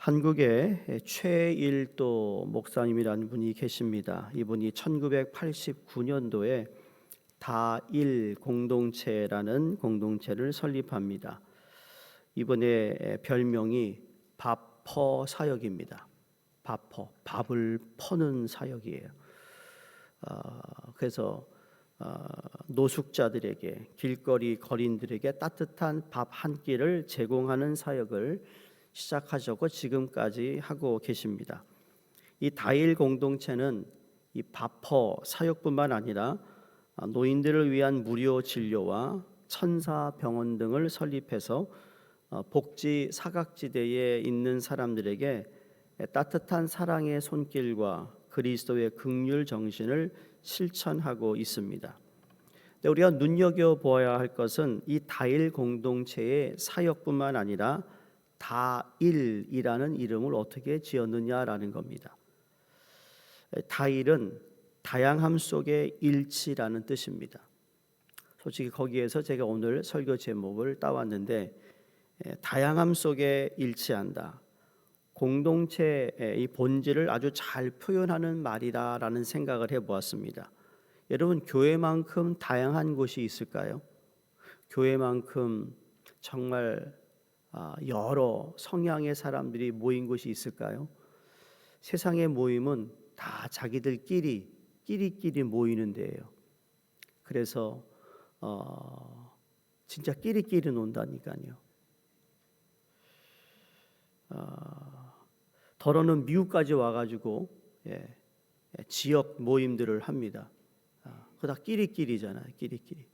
한국에 최일도 목사님이라는 분이 계십니다. 이분이 1989년도에 다일 공동체라는 공동체를 설립합니다. 이분의 별명이 밥퍼 사역입니다. 밥을 퍼는 사역이에요. 그래서 노숙자들에게, 길거리 거린들에게 따뜻한 밥 한 끼를 제공하는 사역을 시작하셨고 지금까지 하고 계십니다. 이 다일 공동체는 이 밥퍼 사역뿐만 아니라 노인들을 위한 무료 진료와 천사병원 등을 설립해서 복지 사각지대에 있는 사람들에게 따뜻한 사랑의 손길과 그리스도의 긍휼 정신을 실천하고 있습니다. 우리가 눈여겨보아야 할 것은 이 다일 공동체의 사역뿐만 아니라 다일이라는 이름을 어떻게 지었느냐라는 겁니다. 다일은 다양함 속의 일치라는 뜻입니다. 솔직히 거기에서 제가 오늘 설교 제목을 따왔는데 다양함 속에 일치한다. 공동체의 이 본질을 아주 잘 표현하는 말이다라는 생각을 해보았습니다. 여러분, 교회만큼 다양한 곳이 있을까요? 교회만큼 정말 여러 성향의 사람들이 모인 곳이 있을까요? 세상의 모임은 다 자기들끼리 모이는 데예요. 그래서 진짜 끼리끼리 논다니까요. 더러는 미국까지 와가지고 지역 모임들을 합니다. 그거 다 끼리끼리잖아요. 끼리끼리.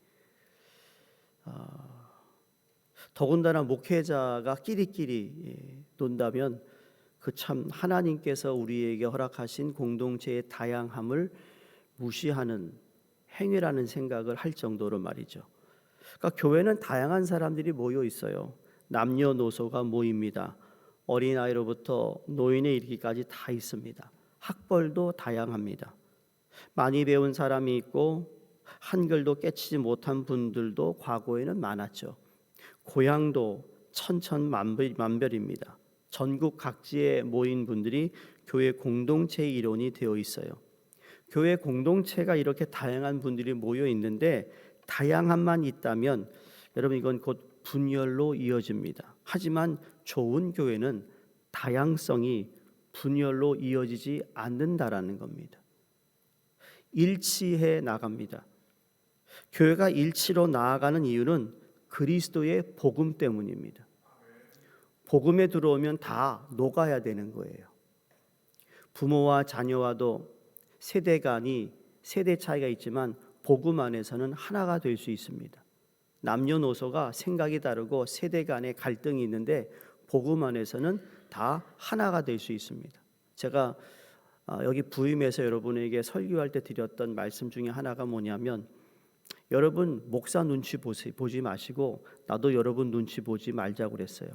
더군다나 목회자가 끼리끼리 논다면 그 참 하나님께서 우리에게 허락하신 공동체의 다양함을 무시하는 행위라는 생각을 할 정도로 말이죠. 그러니까 교회는 다양한 사람들이 모여 있어요. 남녀노소가 모입니다. 어린아이로부터 노인에 이르기까지 다 있습니다. 학벌도 다양합니다. 많이 배운 사람이 있고 한글도 깨치지 못한 분들도 과거에는 많았죠. 고향도 천천만별입니다. 전국 각지에 모인 분들이 교회 공동체의 일원이 되어 있어요. 교회 공동체가 이렇게 다양한 분들이 모여 있는데 다양함만 있다면 여러분 이건 곧 분열로 이어집니다. 하지만 좋은 교회는 다양성이 분열로 이어지지 않는다라는 겁니다. 일치해 나갑니다. 교회가 일치로 나아가는 이유는 그리스도의 복음 때문입니다. 복음에 들어오면 다 녹아야 되는 거예요. 부모와 자녀와도 세대 차이가 있지만 복음 안에서는 하나가 될 수 있습니다. 남녀노소가 생각이 다르고 세대 간의 갈등이 있는데 복음 안에서는 다 하나가 될 수 있습니다. 제가 여기 부임해서 여러분에게 설교할 때 드렸던 말씀 중에 하나가 뭐냐면 여러분 목사 눈치 보지 마시고 나도 여러분 눈치 보지 말자고 그랬어요.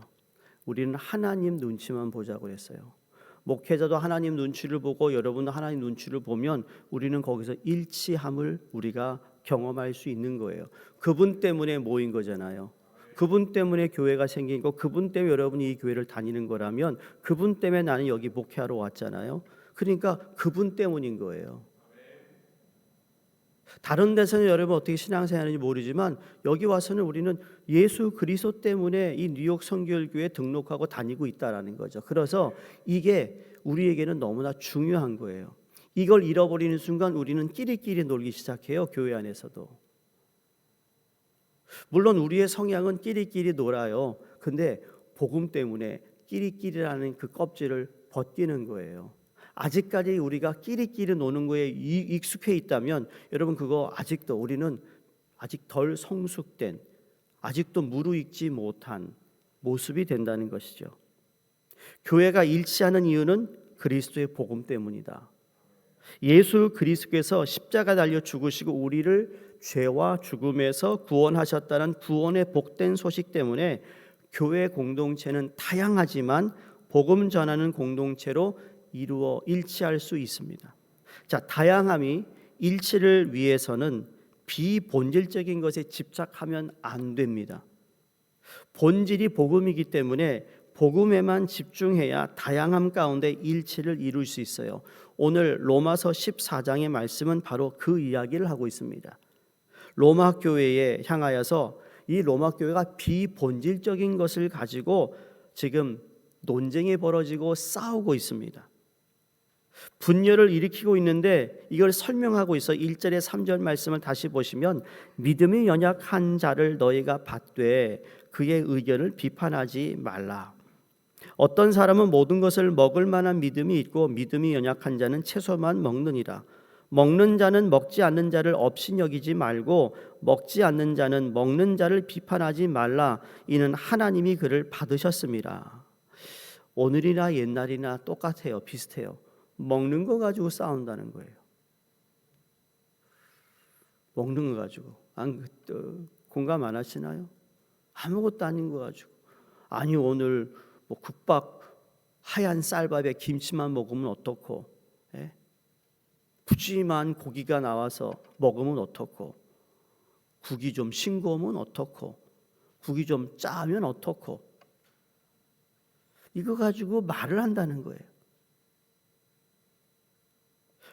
우리는 하나님 눈치만 보자고 그랬어요. 목회자도 하나님 눈치를 보고 여러분도 하나님 눈치를 보면 우리는 거기서 일치함을 우리가 경험할 수 있는 거예요. 그분 때문에 모인 거잖아요. 그분 때문에 교회가 생긴 거, 그분 때문에 여러분이 이 교회를 다니는 거라면 그분 때문에 나는 여기 목회하러 왔잖아요. 그러니까 그분 때문인 거예요. 다른 데서는 여러분 어떻게 신앙생활하는지 모르지만 여기 와서는 우리는 예수 그리스도 때문에 이 뉴욕 선교교회에 등록하고 다니고 있다라는 거죠. 그래서 이게 우리에게는 너무나 중요한 거예요. 이걸 잃어버리는 순간 우리는 끼리끼리 놀기 시작해요. 교회 안에서도. 물론 우리의 성향은 끼리끼리 놀아요. 근데 복음 때문에 끼리끼리라는 그 껍질을 벗기는 거예요. 아직까지 우리가 끼리끼리 노는 거에 익숙해 있다면 여러분 그거 아직도 우리는 아직 덜 성숙된 아직도 무르익지 못한 모습이 된다는 것이죠. 교회가 일치하는 이유는 그리스도의 복음 때문이다. 예수 그리스도께서 십자가 달려 죽으시고 우리를 죄와 죽음에서 구원하셨다는 구원의 복된 소식 때문에 교회 공동체는 다양하지만 복음 전하는 공동체로 이루어 일치할 수 있습니다. 자, 다양함이 일치를 위해서는 비본질적인 것에 집착하면 안 됩니다. 본질이 복음이기 때문에 복음에만 집중해야 다양함 가운데 일치를 이룰 수 있어요. 오늘 로마서 14장의 말씀은 바로 그 이야기를 하고 있습니다. 로마 교회에 향하여서 이 로마 교회가 비본질적인 것을 가지고 지금 논쟁이 벌어지고 싸우고 있습니다. 분열을 일으키고 있는데 이걸 설명하고 있어 1절에 3절 말씀을 다시 보시면 믿음이 연약한 자를 너희가 받되 그의 의견을 비판하지 말라. 어떤 사람은 모든 것을 먹을 만한 믿음이 있고 믿음이 연약한 자는 채소만 먹느니라. 먹는 자는 먹지 않는 자를 업신여기지 말고 먹지 않는 자는 먹는 자를 비판하지 말라. 이는 하나님이 그를 받으셨습니다. 오늘이나 옛날이나 똑같아요. 비슷해요. 먹는 거 가지고 싸운다는 거예요. 먹는 거 가지고. 공감 안 하시나요? 아무것도 아닌 거 가지고. 아니 오늘 뭐 국밥 하얀 쌀밥에 김치만 먹으면 어떻고, 예? 푸짐한 고기가 나와서 먹으면 어떻고, 국이 좀 싱거우면 어떻고, 국이 좀 짜면 어떻고, 이거 가지고 말을 한다는 거예요.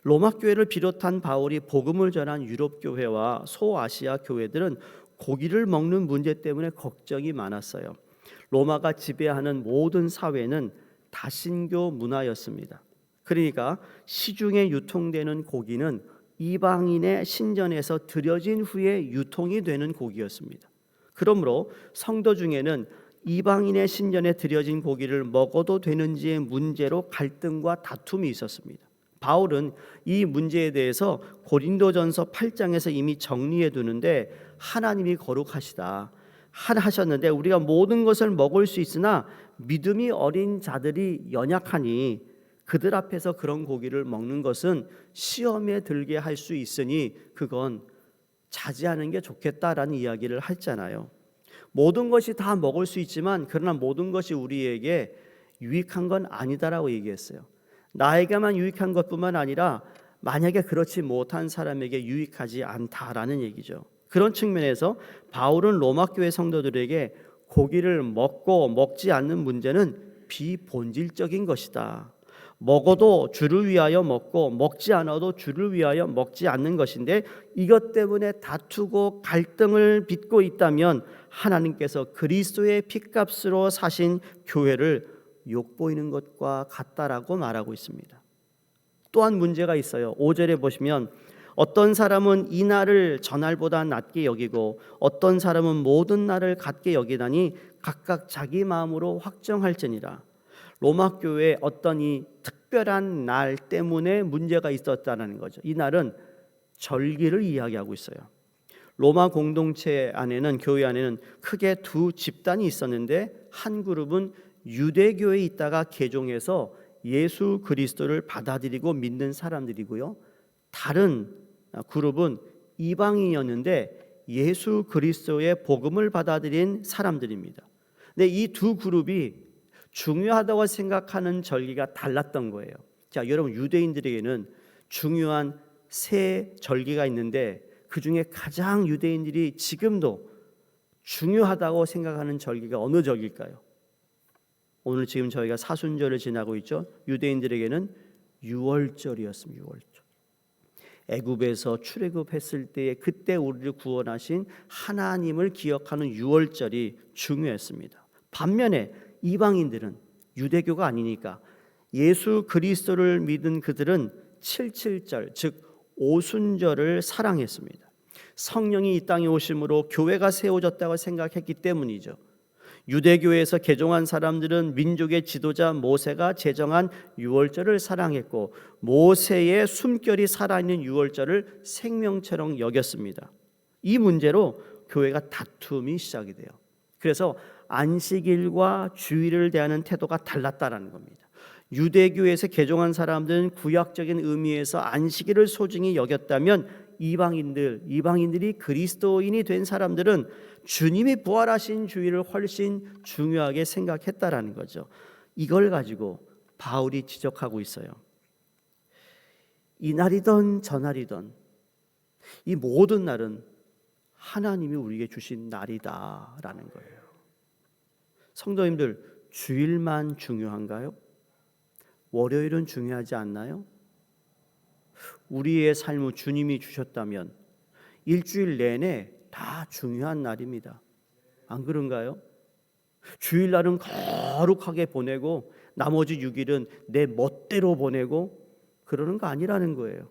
로마 교회를 비롯한 바울이 복음을 전한 유럽 교회와 소아시아 교회들은 고기를 먹는 문제 때문에 걱정이 많았어요. 로마가 지배하는 모든 사회는 다신교 문화였습니다. 그러니까 시중에 유통되는 고기는 이방인의 신전에서 드려진 후에 유통이 되는 고기였습니다. 그러므로 성도 중에는 이방인의 신전에 드려진 고기를 먹어도 되는지의 문제로 갈등과 다툼이 있었습니다. 바울은 이 문제에 대해서 고린도전서 8장에서 이미 정리해 두는데 하나님이 거룩하시다 하셨는데 우리가 모든 것을 먹을 수 있으나 믿음이 어린 자들이 연약하니 그들 앞에서 그런 고기를 먹는 것은 시험에 들게 할 수 있으니 그건 자제하는 게 좋겠다라는 이야기를 했잖아요. 모든 것이 다 먹을 수 있지만 그러나 모든 것이 우리에게 유익한 건 아니다라고 얘기했어요. 나에게만 유익한 것뿐만 아니라 만약에 그렇지 못한 사람에게 유익하지 않다라는 얘기죠. 그런 측면에서 바울은 로마 교회 성도들에게 고기를 먹고 먹지 않는 문제는 비본질적인 것이다. 먹어도 주를 위하여 먹고 먹지 않아도 주를 위하여 먹지 않는 것인데 이것 때문에 다투고 갈등을 빚고 있다면 하나님께서 그리스도의 핏값으로 사신 교회를 욕보이는 것과 같다라고 말하고 있습니다. 또한 문제가 있어요. 5절에 보시면 어떤 사람은 이 날을 저날보다 낮게 여기고 어떤 사람은 모든 날을 같게 여기다니 각각 자기 마음으로 확정할지니라. 로마 교회에 어떤 이 특별한 날 때문에 문제가 있었다는 거죠. 이 날은 절기를 이야기하고 있어요. 로마 공동체 안에는 교회 안에는 크게 두 집단이 있었는데 한 그룹은 유대교에 있다가 개종해서 예수 그리스도를 받아들이고 믿는 사람들이고요. 다른 그룹은 이방인이었는데 예수 그리스도의 복음을 받아들인 사람들입니다. 근데 이 두 그룹이 중요하다고 생각하는 절기가 달랐던 거예요. 자, 여러분 유대인들에게는 중요한 세 절기가 있는데 그 중에 가장 유대인들이 지금도 중요하다고 생각하는 절기가 어느 절기일까요? 오늘 지금 저희가 사순절을 지나고 있죠. 유대인들에게는 유월절이었습니다. 유월절. 애굽에서 출애굽했을 때에 그때 우리를 구원하신 하나님을 기억하는 유월절이 중요했습니다. 반면에 이방인들은 유대교가 아니니까 예수 그리스도를 믿은 그들은 77절 즉 오순절을 사랑했습니다. 성령이 이 땅에 오심으로 교회가 세워졌다고 생각했기 때문이죠. 유대교에서 개종한 사람들은 민족의 지도자 모세가 제정한 유월절을 사랑했고 모세의 숨결이 살아있는 유월절을 생명처럼 여겼습니다. 이 문제로 교회가 다툼이 시작이 돼요. 그래서 안식일과 주일을 대하는 태도가 달랐다라는 겁니다. 유대교에서 개종한 사람들은 구약적인 의미에서 안식일을 소중히 여겼다면 이방인들이 그리스도인이 된 사람들은 주님이 부활하신 주일을 훨씬 중요하게 생각했다라는 거죠. 이걸 가지고 바울이 지적하고 있어요. 이날이든 저날이든 이 모든 날은 하나님이 우리에게 주신 날이다라는 거예요. 성도님들, 주일만 중요한가요? 월요일은 중요하지 않나요? 우리의 삶을 주님이 주셨다면 일주일 내내 다 중요한 날입니다. 안 그런가요? 주일날은 거룩하게 보내고 나머지 6일은 내 멋대로 보내고 그러는 거 아니라는 거예요.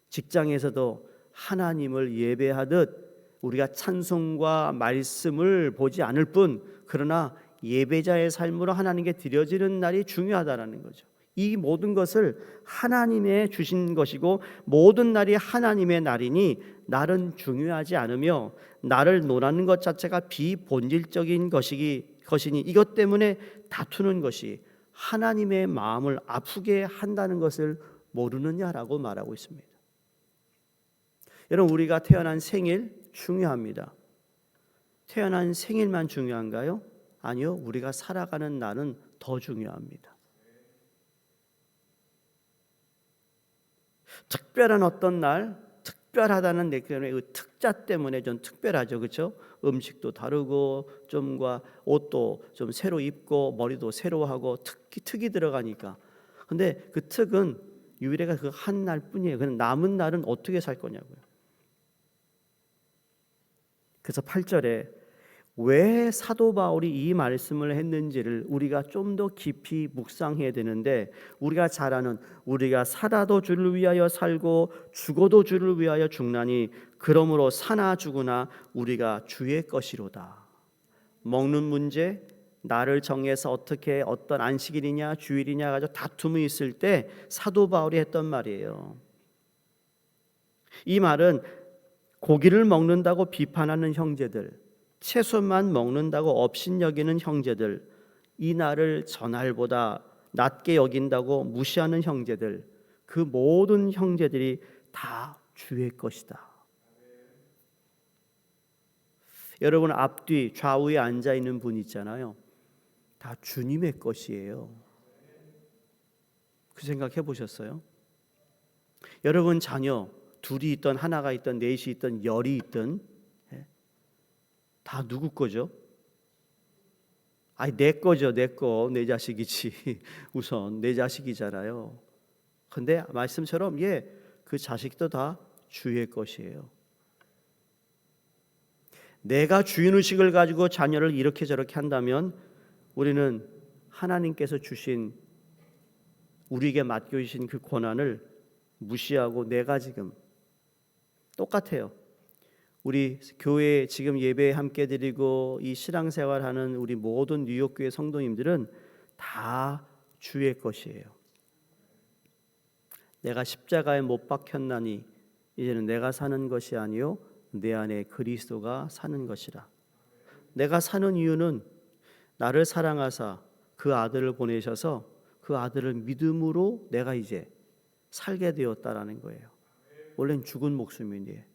직장에서도 하나님을 예배하듯 우리가 찬송과 말씀을 보지 않을 뿐, 그러나 예배자의 삶으로 하나님께 드려지는 날이 중요하다는 거죠. 이 모든 것을 하나님의 주신 것이고 모든 날이 하나님의 날이니 날은 중요하지 않으며 나를 논하는 것 자체가 비본질적인 것이니 이것 때문에 다투는 것이 하나님의 마음을 아프게 한다는 것을 모르느냐라고 말하고 있습니다. 여러분, 우리가 태어난 생일 중요합니다. 태어난 생일만 중요한가요? 아니요, 우리가 살아가는 날은 더 중요합니다. 특별한 어떤 날, 특별하다는 느낌의 그 특자 때문에 좀 특별하죠, 그렇죠? 음식도 다르고 좀과 옷도 좀 새로 입고 머리도 새로 하고 특이 들어가니까. 근데 그 특은 유일해가 그 한 날뿐이에요. 그럼 남은 날은 어떻게 살 거냐고요. 그래서 8절에 왜 사도 바울이 이 말씀을 했는지를 우리가 좀 더 깊이 묵상해야 되는데, 우리가 잘 아는 우리가 살아도 주를 위하여 살고 죽어도 주를 위하여 죽나니 그러므로 사나 죽으나 우리가 주의 것이로다. 먹는 문제, 나를 정해서 어떻게 어떤 안식일이냐 주일이냐 가지고 다툼이 있을 때 사도 바울이 했던 말이에요. 이 말은 고기를 먹는다고 비판하는 형제들, 채소만 먹는다고 업신여기는 형제들, 이 날을 전날보다 낮게 여긴다고 무시하는 형제들, 그 모든 형제들이 다 주의 것이다. 여러분 앞뒤 좌우에 앉아 있는 분 있잖아요. 다 주님의 것이에요. 그 생각해 보셨어요? 여러분 자녀 둘이 있던 하나가 있던 넷이 있던 열이 있던 다 누구 거죠? 아니 내 거죠. 내 거. 내 자식이지. 우선 내 자식이잖아요. 근데 말씀처럼 그 자식도 다 주의 것이에요. 내가 주인의식을 가지고 자녀를 이렇게 저렇게 한다면 우리는 하나님께서 주신 우리에게 맡겨주신 그 권한을 무시하고 내가 지금 똑같아요. 우리 교회 지금 예배 함께 드리고 이 신앙생활하는 우리 모든 뉴욕교회 성도님들은 다 주의 것이에요. 내가 십자가에 못 박혔나니 이제는 내가 사는 것이 아니요 내 안에 그리스도가 사는 것이라. 내가 사는 이유는 나를 사랑하사 그 아들을 보내셔서 그 아들을 믿음으로 내가 이제 살게 되었다라는 거예요. 원래는 죽은 목숨인데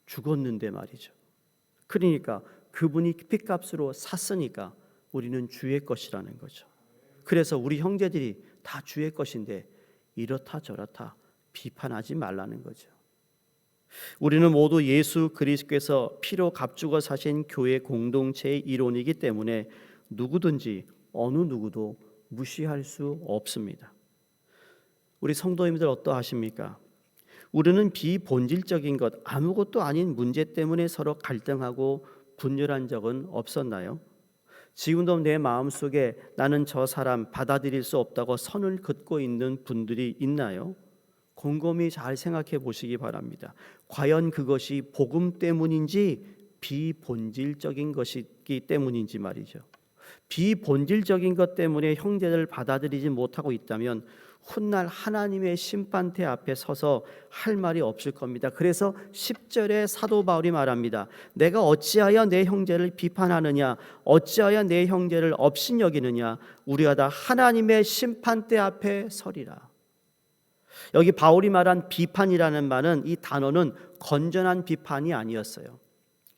죽었는데 말이죠. 그러니까 그분이 핏값으로 샀으니까 우리는 주의 것이라는 거죠. 그래서 우리 형제들이 다 주의 것인데 이렇다 저렇다 비판하지 말라는 거죠. 우리는 모두 예수 그리스도께서 피로 값주고 사신 교회 공동체의 일원이기 때문에 누구든지 어느 누구도 무시할 수 없습니다. 우리 성도님들 어떠하십니까? 우리는 비본질적인 것 아무것도 아닌 문제 때문에 서로 갈등하고 분열한 적은 없었나요? 지금도 내 마음속에 나는 저 사람 받아들일 수 없다고 선을 긋고 있는 분들이 있나요? 곰곰이 잘 생각해 보시기 바랍니다. 과연 그것이 복음 때문인지 비본질적인 것이기 때문인지 말이죠. 비본질적인 것 때문에 형제들을 받아들이지 못하고 있다면 훗날 하나님의 심판대 앞에 서서 할 말이 없을 겁니다. 그래서 10절에 사도 바울이 말합니다. 내가 어찌하여 내 형제를 비판하느냐, 어찌하여 내 형제를 업신여기느냐, 우리가 다 하나님의 심판대 앞에 서리라. 여기 바울이 말한 비판이라는 말은, 이 단어는 건전한 비판이 아니었어요.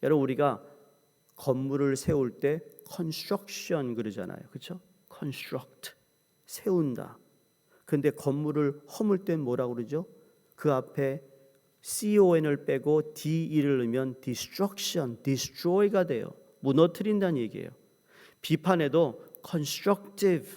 여러분 우리가 건물을 세울 때 construction 그러잖아요. 그렇죠? construct, 세운다. 근데 건물을 허물 땐 뭐라고 그러죠? 그 앞에 con을 빼고 de를 넣으면 destruction, destroy가 돼요. 무너뜨린다는 얘기예요. 비판에도 constructive,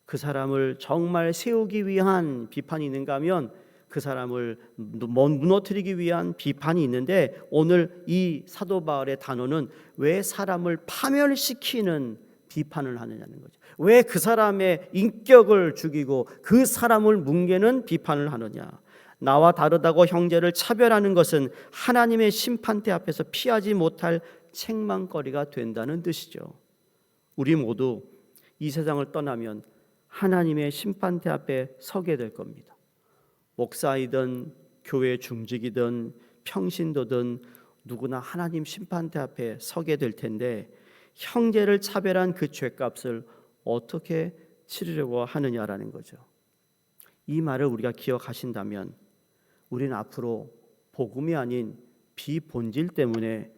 그 사람을 정말 세우기 위한 비판이 있는가 하면 그 사람을 무너뜨리기 위한 비판이 있는데, 오늘 이 사도 바울의 단어는 왜 사람을 파멸시키는 비판을 하느냐는 거죠. 왜 그 사람의 인격을 죽이고 그 사람을 뭉개는 비판을 하느냐. 나와 다르다고 형제를 차별하는 것은 하나님의 심판대 앞에서 피하지 못할 책망거리가 된다는 뜻이죠. 우리 모두 이 세상을 떠나면 하나님의 심판대 앞에 서게 될 겁니다. 목사이든 교회 중직이든 평신도든 누구나 하나님 심판대 앞에 서게 될 텐데, 형제를 차별한 그 죄값을 어떻게 치르려고 하느냐라는 거죠. 이 말을 우리가 기억하신다면 우리는 앞으로 복음이 아닌 비본질 때문에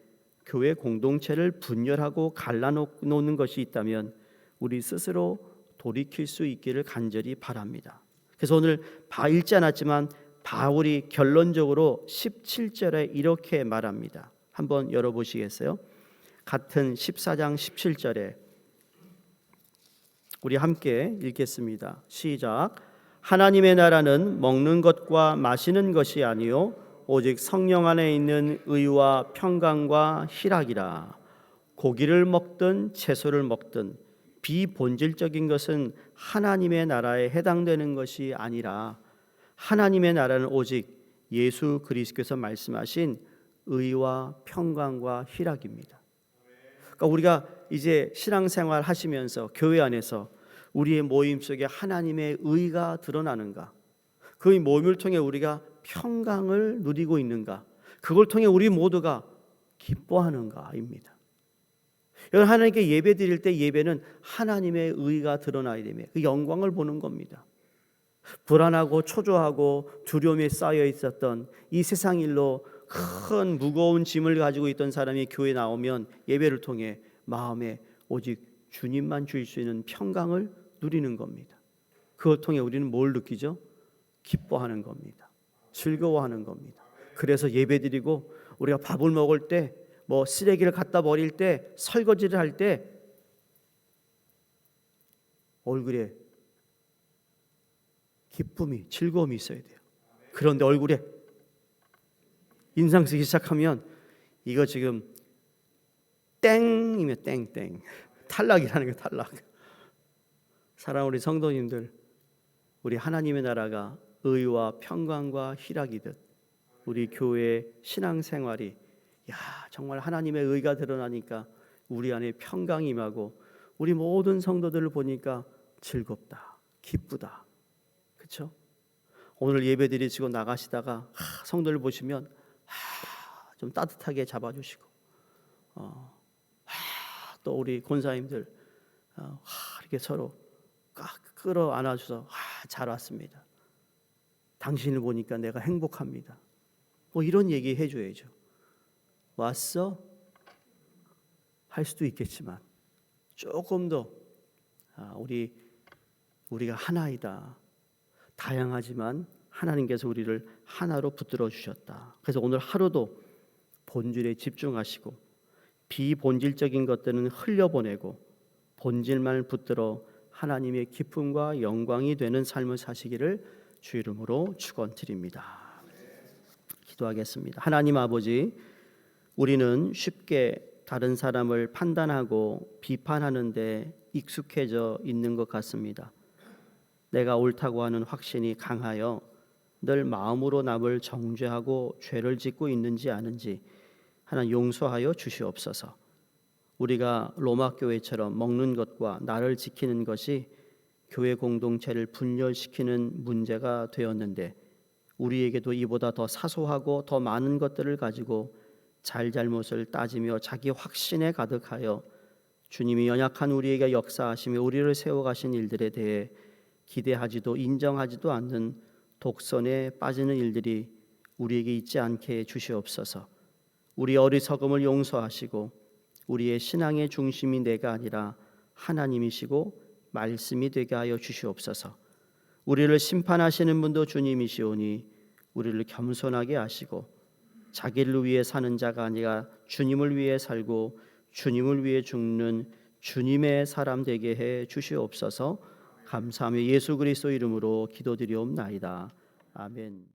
교회 공동체를 분열하고 갈라놓는 것이 있다면 우리 스스로 돌이킬 수 있기를 간절히 바랍니다. 그래서 오늘 읽지 않았지만 바울이 결론적으로 17절에 이렇게 말합니다. 한번 열어보시겠어요? 같은 14장 17절에 우리 함께 읽겠습니다. 시작. 하나님의 나라는 먹는 것과 마시는 것이 아니요 오직 성령 안에 있는 의와 평강과 희락이라. 고기를 먹든 채소를 먹든 비본질적인 것은 하나님의 나라에 해당되는 것이 아니라 하나님의 나라는 오직 예수 그리스도께서 말씀하신 의와 평강과 희락입니다. 그러니까 우리가 이제 신앙생활 하시면서 교회 안에서 우리의 모임 속에 하나님의 의가 드러나는가, 그 모임을 통해 우리가 평강을 누리고 있는가, 그걸 통해 우리 모두가 기뻐하는가입니다. 여러분, 하나님께 예배 드릴 때 예배는 하나님의 의가 드러나야 되며 그 영광을 보는 겁니다. 불안하고 초조하고 두려움에 쌓여 있었던 이 세상 일로 큰 무거운 짐을 가지고 있던 사람이 교회에 나오면 예배를 통해 마음에 오직 주님만 주실 수 있는 평강을 누리는 겁니다. 그걸 통해 우리는 뭘 느끼죠? 기뻐하는 겁니다. 즐거워하는 겁니다. 그래서 예배드리고 우리가 밥을 먹을 때, 뭐 쓰레기를 갖다 버릴 때, 설거지를 할 때 얼굴에 기쁨이, 즐거움이 있어야 돼요. 그런데 얼굴에 인상 쓰기 시작하면 이거 지금 땡이면 땡땡, 탈락이라는 게 탈락. 사랑하는 우리 성도님들, 우리 하나님의 나라가 의와 평강과 희락이듯 우리 교회의 신앙생활이 정말 하나님의 의가 드러나니까 우리 안에 평강이 임하고 우리 모든 성도들을 보니까 즐겁다, 기쁘다. 그렇죠? 오늘 예배 드리시고 나가시다가 성도를 보시면 좀 따뜻하게 잡아주시고 또 우리 권사님들 이렇게 서로 꽉 끌어 안아줘서 잘 왔습니다. 당신을 보니까 내가 행복합니다. 뭐 이런 얘기 해줘야죠. 왔어? 할 수도 있겠지만 조금 더 우리가 하나이다. 다양하지만 하나님께서 우리를 하나로 붙들어 주셨다. 그래서 오늘 하루도 본질에 집중하시고 비본질적인 것들은 흘려보내고 본질만 붙들어 하나님의 기쁨과 영광이 되는 삶을 사시기를 주 이름으로 축원드립니다. 기도하겠습니다. 하나님 아버지, 우리는 쉽게 다른 사람을 판단하고 비판하는 데 익숙해져 있는 것 같습니다. 내가 옳다고 하는 확신이 강하여 늘 마음으로 남을 정죄하고 죄를 짓고 있는지 아는지 하나님 용서하여 주시옵소서. 우리가 로마 교회처럼 먹는 것과 나를 지키는 것이 교회 공동체를 분열시키는 문제가 되었는데 우리에게도 이보다 더 사소하고 더 많은 것들을 가지고 잘잘못을 따지며 자기 확신에 가득하여 주님이 연약한 우리에게 역사하시며 우리를 세워가신 일들에 대해 기대하지도 인정하지도 않는 독선에 빠지는 일들이 우리에게 있지 않게 주시옵소서. 우리 어리석음을 용서하시고 우리의 신앙의 중심이 내가 아니라 하나님이시고 말씀이 되게 하여 주시옵소서. 우리를 심판하시는 분도 주님이시오니 우리를 겸손하게 하시고 자기를 위해 사는 자가 아니라 주님을 위해 살고 주님을 위해 죽는 주님의 사람 되게 해 주시옵소서. 감사하며 예수 그리스도 이름으로 기도드리옵나이다. 아멘.